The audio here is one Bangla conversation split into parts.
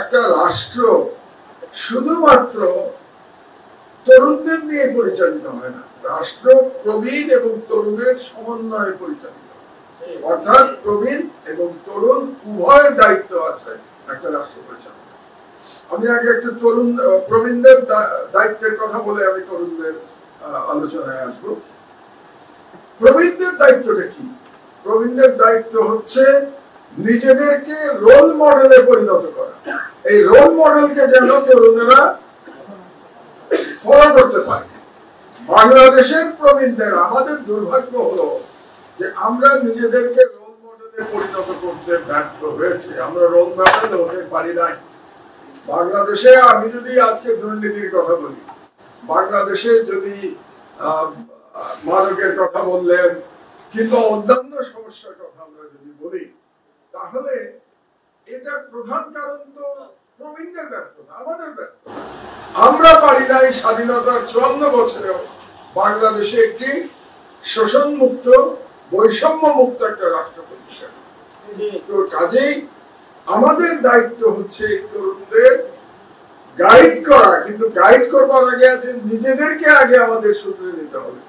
একটা রাষ্ট্র শুধুমাত্র তরুণদের নিয়ে পরিচালিত হয় না, রাষ্ট্র প্রবীণ এবং তরুণের সমন্বয়ে পরিচালিত, অর্থাৎ প্রবীণ এবং তরুণ উভয়ের দায়িত্ব আছে একটা রাষ্ট্র পরিচালনা। আমি আগে একটু তরুণ প্রবীণদের দায়িত্বের কথা বলে আমি তরুণদের আলোচনায় আসবো। প্রবীণদের দায়িত্বটা কি? প্রবীণদের দায়িত্ব হচ্ছে নিজেদেরকে রোল মডেলে পরিণত করা। এই রোল মডেলকে যেন তরুণেরা ফলো করতে পারে। বাংলাদেশের প্রবীণদের আমাদের দুর্ভাগ্য হলো যে আমরা নিজেদেরকে রোল মডেলে পরিণত করতে ব্যর্থ হয়েছে, আমরা রোল মডেল হতে পারি নাই। বাংলাদেশে আমি যদি আজকে দুর্নীতির কথা বলি, বাংলাদেশে যদি মাদকের কথা বললেন কিংবা অন্যান্য সমস্যার কথা আমরা যদি বলি, তাহলে এটার প্রধান কারণ তো প্রবীণদের ব্যর্থতা, আমাদের ব্যর্থতা। আমরা পারি নাই স্বাধীনতার 54 বছরেও বাংলাদেশে একটি শোষণ মুক্ত, বৈষম্য মুক্ত একটা রাষ্ট্র প্রতিষ্ঠা। তো কাজেই আমাদের দায়িত্ব হচ্ছে তরুণদের গাইড করা, কিন্তু গাইড করবার আগে আছে নিজেদেরকে আগে আমাদের সূত্রে নিতে হবে।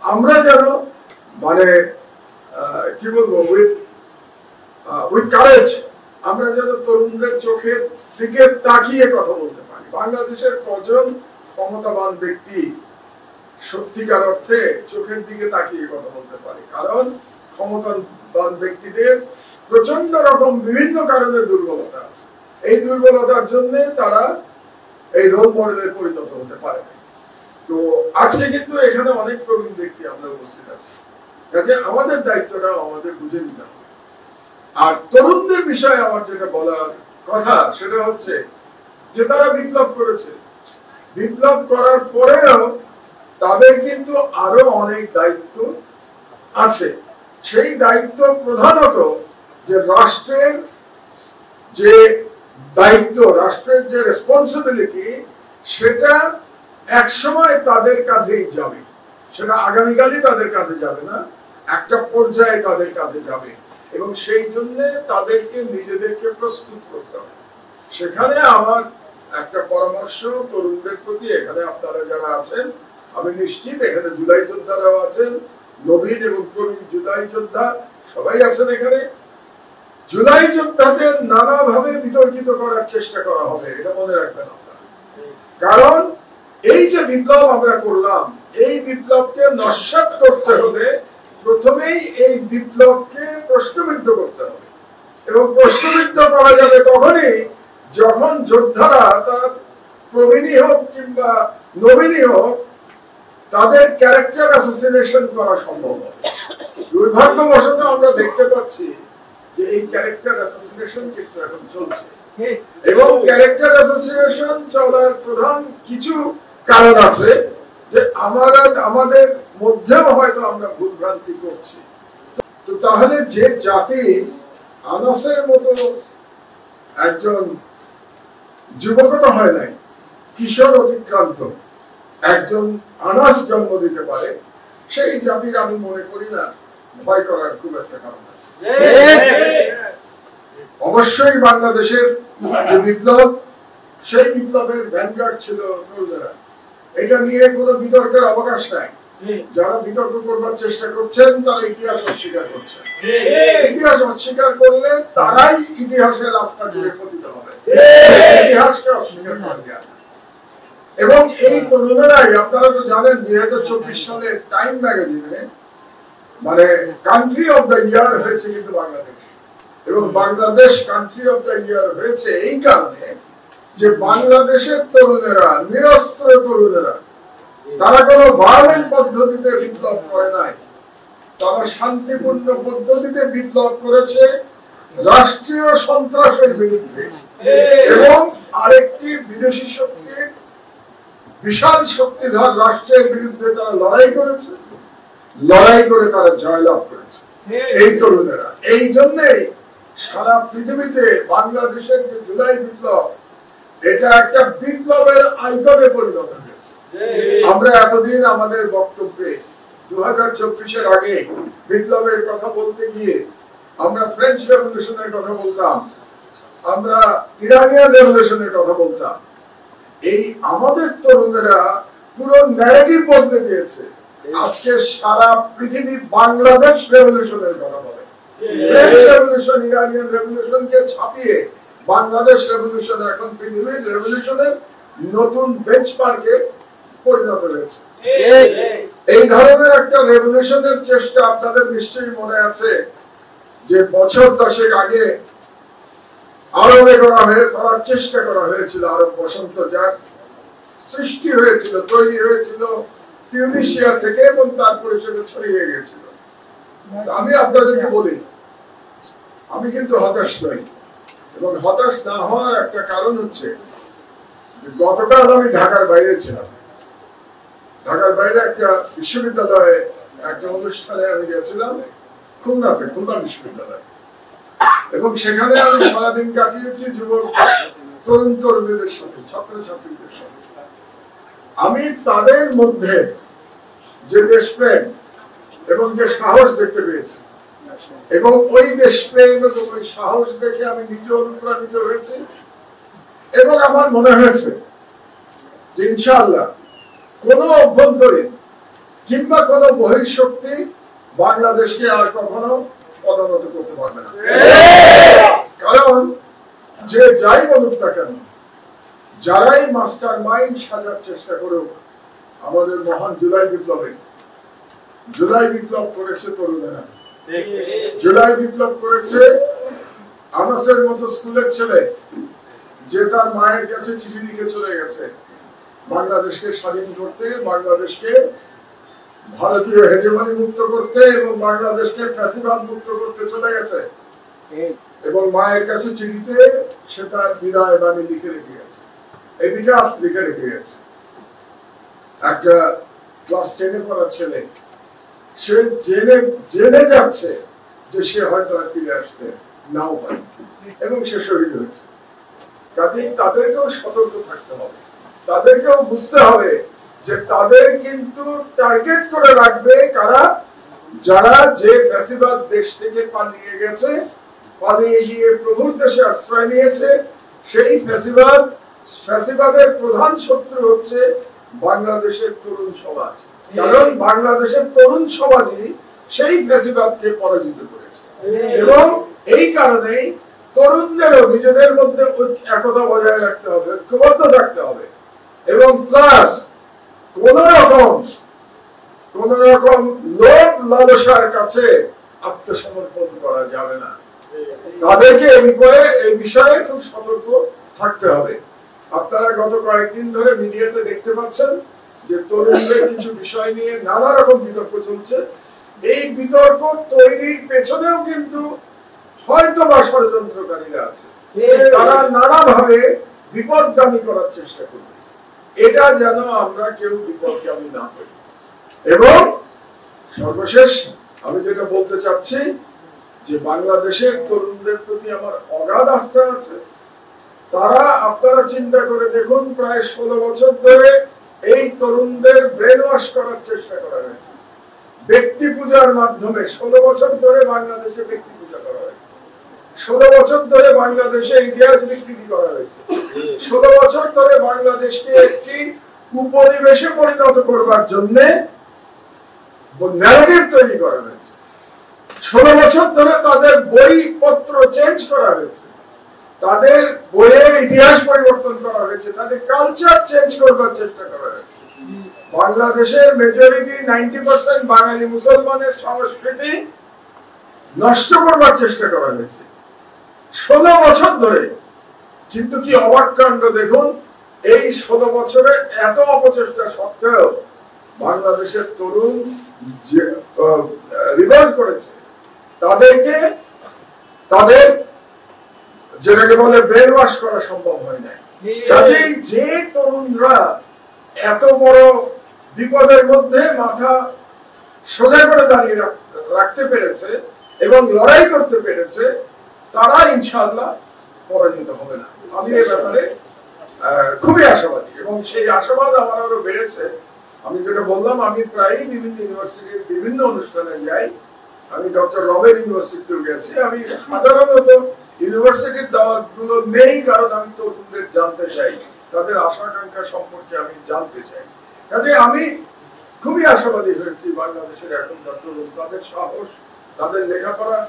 আমরা যেন মানে কি বলবো, উইথ কারেজ আমরা যেন তরুণদের চোখের দিকে তাকিয়ে কথা বলতে পারি। বাংলাদেশের কজন ক্ষমতাবান ব্যক্তি সত্যিকার অর্থে চোখের দিকে তাকিয়ে কথা বলতে পারে? কারণ ক্ষমতাবান ব্যক্তিদের প্রচন্ড রকম বিভিন্ন কারণে দুর্বলতা আছে। এই দুর্বলতার জন্য তারা এই রোল মডেলের পরিণত হতে পারে না। তো আজকে কিন্তু এখানে অনেক প্রবীণ ব্যক্তি আমরা উপস্থিত আছি, কাজে আমাদের দায়িত্বটা আমাদের বুঝে নিতে হবে। আর তরুণদের বিষয়ে আমার যেটা বলার কথা সেটা হচ্ছে যে তারা বিপ্লব করেছে, বিপ্লব করার পরেও তাদের কিন্তু আরো অনেক দায়িত্ব আছে। সেই দায়িত্ব প্রধানত যে রাষ্ট্রের যে দায়িত্ব, রাষ্ট্রের যে রেসপন্সিবিলিটি, সেটা এক সময় তাদের কাঁধেই যাবে। সেটা আগামীকালই তাদের কাঁধে যাবে না, একটা পর্যায়ে তাদের কাঁধে যাবে, এবং সেই জন্য তাদেরকে নিজেদেরকে প্রস্তুত করতে হবে। সেখানে আমার একটা পরামর্শ তরুণদের প্রতি, এখানে আপনারা যারা আছেন, আমি নিশ্চিত এখানে জুলাই যোদ্ধারাও আছেন, নবীন এবং প্রবীণ জুলাই যোদ্ধা সবাই আছেন এখানে। জুলাই যোদ্ধাদের নানাভাবে বিতর্কিত করার চেষ্টা করা হবে, এটা মনে রাখবেন আপনারা। কারণ এই যে বিপ্লব আমরা করলাম, এই বিপ্লবকে নস্যাৎ করতে হলে প্রথমেই এই বিপ্লবকে প্রশ্নবিদ্ধ করতে হবে, এবং প্রশ্নবিদ্ধ করা যাবে তখনই যখন যোদ্ধারা, তার প্রবীণই হোক কিংবা নবীনই হোক, তাদের ক্যারেক্টার অ্যাসাসিনেশন করা সম্ভব হবে। দুর্ভাগ্যবশত আমরা দেখতে পাচ্ছি যে এই ক্যারেক্টার অ্যাসাসিনেশন কিন্তু এখন চলছে, এবং ক্যারেক্টার অ্যাসাসিনেশন চলার প্রধান কিছু কারণ আছে যে আমাদের মধ্যেও হয়তো আমরা ভুলভ্রান্তি করছি। তো তাহলে যে জাতি আনাসের মতো একজন যুবকতা হয় নাই, কিশোর অতিক্রান্ত একজন আনাস জন্ম দিতে পারে, সেই জাতির আমি মনে করি না ভয় করার খুব একটা কারণ আছে। অবশ্যই বাংলাদেশের যে বিপ্লব, সেই বিপ্লবের ভ্যানগার্ড ছিল তরুণেরা, এটা নিয়ে কোনো বিতর্কের অবকাশ নাই। যারা বিতর্ক করবার চেষ্টা করছেন তারা ইতিহাস অস্বীকার করছেন। ইতিহাস অস্বীকার করলে তারাই ইতিহাসের রাস্তা জুড়ে পতিত হবে, ইতিহাসকে অস্বীকার করা যায় না। এবং এই তরুণেরাই, আপনারা তো জানেন 2024 সালে টাইম ম্যাগাজিনে মানে কান্ট্রি অফ দ্য ইয়ার হয়েছে কিন্তু বাংলাদেশ, এবং Bangladesh country of the year হয়েছে এই কারণে যে বাংলাদেশের তরুণেরা, নিরস্ত্র তরুণেরা, তারা কোনো ভায়োলেন্ট পদ্ধতিতে বিপ্লব করে নাই, তারা শান্তিপূর্ণ পদ্ধতিতে বিপ্লব করেছে রাষ্ট্রীয় সন্ত্রাসের বিরুদ্ধে, এবং আরেকটি বিদেশি শক্তির, বিশাল শক্তিধর রাষ্ট্রের বিরুদ্ধে তারা লড়াই করেছে, লড়াই করে তারা জয়লাভ করেছে এই তরুণেরা। এই জন্যই সারা পৃথিবীতে বাংলাদেশের যে জুলাই বিপ্লব, এটা একটা বিপ্লবের আইকনে পরিণত হয়েছে। আমরা এতদিন আমাদের বক্তব্যে 2024-এর আগে বিপ্লবের কথা বলতে গিয়ে আমরা ফ্রেঞ্চ রেভলিউশনের কথা বলতাম, আমরা ইরানিয়ান রেভলিউশনের কথা বলতাম, এই আমাদের তরুণেরা পুরো ন্যারেটিভ বদলে দিয়েছে। আজকে সারা পৃথিবী বাংলাদেশ রেভলিউশনের কথা বলে। ফ্রেঞ্চ রেভলিউশন ইরানিয়ান রেভলিউশনকে ছাপিয়ে বাংলাদেশ রেভলিউশন এখন পৃথিবীর রেভলিউশনের নতুন বেঞ্চমার্কে পরিণত হয়েছে। এই ধরনের একটা রেভলিউশনের চেষ্টা আপনাদের নিশ্চয়ই মনে আছে যে বছর 10 আগে আরবে করার চেষ্টা করা হয়েছিল। আরব বসন্ত, যার সৃষ্টি হয়েছিল, তৈরি হয়েছিল টিউনিশিয়া থেকে এবং তারপরে সেটা ছড়িয়ে গিয়েছিল। আমি আপনাদেরকে বলি, আমি কিন্তু হতাশ নই, এবং হতাশ না হওয়ার একটা কারণ হচ্ছে গতকাল আমি ঢাকার বাইরে ছিলাম। ঢাকার বাইরে একটা বিশ্ববিদ্যালয়ে একটা অনুষ্ঠানে আমি গেছিলাম, খুলনাতে, খুলনা বিশ্ববিদ্যালয়, এবং সেখানে আমি সারাদিন কাটিয়েছি যুবক তরুণ তরুণীদের সাথে, ছাত্রছাত্রীদের সাথে। আমি তাদের মধ্যে যে দেশপ্রেম এবং যে সাহস দেখতে পেয়েছি, এবং ওই দেশপ্রেম এবং ওই সাহস দেখে আমি নিজে অনুপ্রাণিত হয়েছি, এবং আমার মনে হয়েছে যে ইনশাআল্লাহ কোন অভ্যন্তরীণ কিংবা কোন বহিঃশক্তি বাংলাদেশকে আর কখনো পদানত করতে পারবে না। কারণ যে যাই বলুক না কেন, যারাই মাস্টার মাইন্ড সাজার চেষ্টা করুক, আমাদের মহান জুলাই বিপ্লব করেছে তরুণেরা, জুলাই বিপ্লব করেছে আনাসের মতো স্কুলের ছেলে, যে তার মায়ের কাছে চিঠি লিখে চলে গেছে বাংলাদেশকে স্বাধীন করতে, বাংলাদেশকে ভারতীয় হেজেমনি মুক্ত করতে, এবং বাংলাদেশকে ফ্যাসিবাদ মুক্ত করতে চলে গেছে। এবং মায়ের কাছে চিঠিতে সে তার বিদায় বাণী লিখে রেখে গেছে, এপিটাফ লিখে রেখে গেছে। একটা ক্লাস 10-এ পড়া ছেলে, সে জেনে যাচ্ছে যে সে হয়তো আর ফিরে আসতে নাও পারে, এবং সে শহীদ হয়েছে। কাজেই তাদেরকেও সতর্ক থাকতে হবে, তাদেরকেও বুঝতে হবে যে তাদের কিন্তু টার্গেট করে রাখবে কারা, যারা যে ফ্যাসিবাদ দেশ থেকে পালিয়ে গেছে, পালিয়ে গিয়ে প্রভুর দেশে আশ্রয় নিয়েছে। সেই ফ্যাসিবাদের প্রধান শত্রু হচ্ছে বাংলাদেশের তরুণ সমাজ, কারণ বাংলাদেশের তরুণ সমাজই সেই ফ্যাসিবাদকে পরাজিত করেছে। এবং এই কারণেই তরুণদেরও নিজেদের মধ্যে একতা বজায় রাখতে হবে, ঐক্যবদ্ধ থাকতে হবে, এবং প্লাস কোন রকম লোভ লালসার কাছে আত্মসমর্পণ করা যাবে না। তাদেরকে এই বিষয়ে খুব সতর্ক থাকতে হবে। আপনারা গত কয়েকদিন ধরে মিডিয়াতে দেখতে পাচ্ছেন যে তরুণদের কিছু বিষয় নিয়ে নানা রকম বিতর্ক চলছে। এই বিতর্ক তৈরির পেছনেও কিন্তু হয়তো বা ষড়যন্ত্রকারীরা আছে, তারা নানাভাবে বিপদগামী করার চেষ্টা করবে। এটা যেন আমরা কেউ বিপদগামী না হই। এবং সর্বশেষ আমি যেটা বলতে চাচ্ছি যে বাংলাদেশের তরুণদের প্রতি আমার অগাধ আস্থা আছে। তারা, আপনারা চিন্তা করে দেখুন, প্রায় 16 বছর ধরে এই তরুণদের ব্রেন ওয়াশ করার চেষ্টা করা হয়েছে ব্যক্তি পূজার মাধ্যমে। 16 বছর ধরে বাংলাদেশে ব্যক্তি পূজা করা হয়েছে, 16 বছর ধরে বাংলাদেশে ইতিহাস বিকৃতি করা হয়েছে, 16 বছর ধরে বাংলাদেশকে একটি উপনিবেশে পরিণত করবার জন্য ন্যারেটিভ তৈরি করা হয়েছে। 16 বছর ধরে তাদের বইপত্র চেঞ্জ করা হয়েছে, তাদের বইয়ের ইতিহাস পরিবর্তন করা হয়েছে, তাদের কালচার চেঞ্জ করবার চেষ্টা করা হয়েছে। বাংলাদেশের মেজরিটি 90% বাঙালি মুসলমানের সংস্কৃতি নষ্ট করবার চেষ্টা করা হয়েছে 16 বছর ধরে। কিন্তু কি অবাক কাণ্ড দেখুন, এই 16 বছরে এত অপচেষ্টা সত্ত্বেও বাংলাদেশের তরুণ রিভল্ট করেছে। তাদের যেটাকে বলে ব্রেন ওয়াশ করা সম্ভব হয় নাই। কাজেই যে তরুণরা এত বড় বিপদের মধ্যে মাথা সোজা করে দাঁড়িয়ে রাখতে পেরেছে এবং লড়াই করতে পেরেছে, তারা ইনশাআল্লাহ পরাজিত হবে না। আমি এই ব্যাপারে খুবই আশাবাদী, এবং সেই আশাবাদ আমার আরো বেড়েছে। আমি যেটা বললাম, আমি প্রায় বিভিন্ন ইউনিভার্সিটির বিভিন্ন অনুষ্ঠানে যাই। আমি ডক্টর রবের ইউনিভার্সিটিতেও গেছি। আমি সাধারণত ইউনিভার্সিটির দাওয়াতগুলো নেই, কারণ আমি তরুণদের জানতে চাই, তাদের আশা আকাঙ্ক্ষা সম্পর্কে আমি জানতে চাই। কাজে আমি খুবই আশাবাদী হয়েছি বাংলাদেশের এখনকার তরুণ, তাদের সাহস, তাদের লেখাপড়া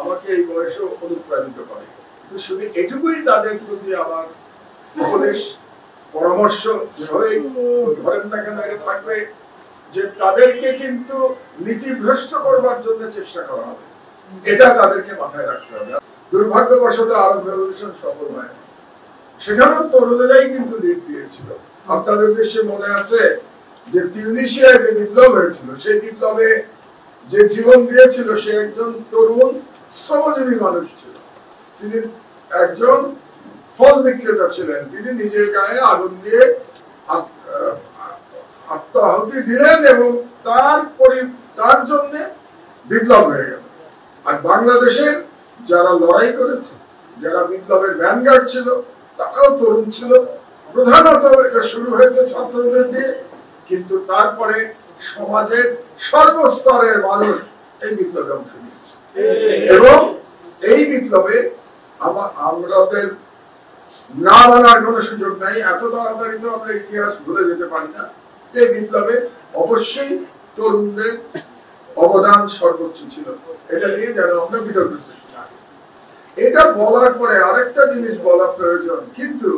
আমাকে এই বয়সে অনুপ্রাণিত করে। তো শুধু এটুকুই তাদের প্রতি আমার উপদেশ, পরামর্শ, ধরেন না কেন এটা থাকবে যে তাদেরকে কিন্তু নীতিভ্রষ্ট করবার জন্য চেষ্টা করা হবে, এটা তাদেরকে মাথায় রাখতে হবে। দুর্ভাগ্যবশত আরব রেভলিউশন সফল হয়, সেখানেও তরুণেরাই কিন্তু লিড দিয়েছিল। আপনাদের দেশে মনে আছে যে তিউনিসিয়ায় যে বিপ্লব হয়েছিল, সেই বিপ্লবে যে জীবন দিয়েছিল সে একজন তরুণ শ্রমজীবী মানুষ ছিল। তিনি একজন ফল বিক্রেতা ছিলেন, তিনি নিজের গায়ে আগুন দিয়ে আত্মাহুতি দিলেন এবং তার জন্য বিপ্লব হয়ে গেল। আর বাংলাদেশের যারা লড়াই করেছে, যারা বিপ্লবের ভ্যানগার্ড ছিল, তারাও তরুণ ছিল। প্রধানত এটা শুরু হয়েছে ছাত্রদের দিয়ে, কিন্তু তারপরে সমাজের সর্বস্তরের মানুষ এই বিপ্লবে অংশ নিয়েছে এবং এই বিপ্লবে আমাদের না বলার কোনো সুযোগ নাই। এত তাড়াতাড়ি তো আমরা ইতিহাস ভুলে যেতে পারি না। এই বিপ্লবে অবশ্যই তরুণদের অবদান সর্বোচ্চ ছিল, এটা নিয়ে যেন আমরা বিতর্ক সৃষ্টি। এটা বলার পরে আরেকটা জিনিস বলা প্রয়োজন, কিন্তু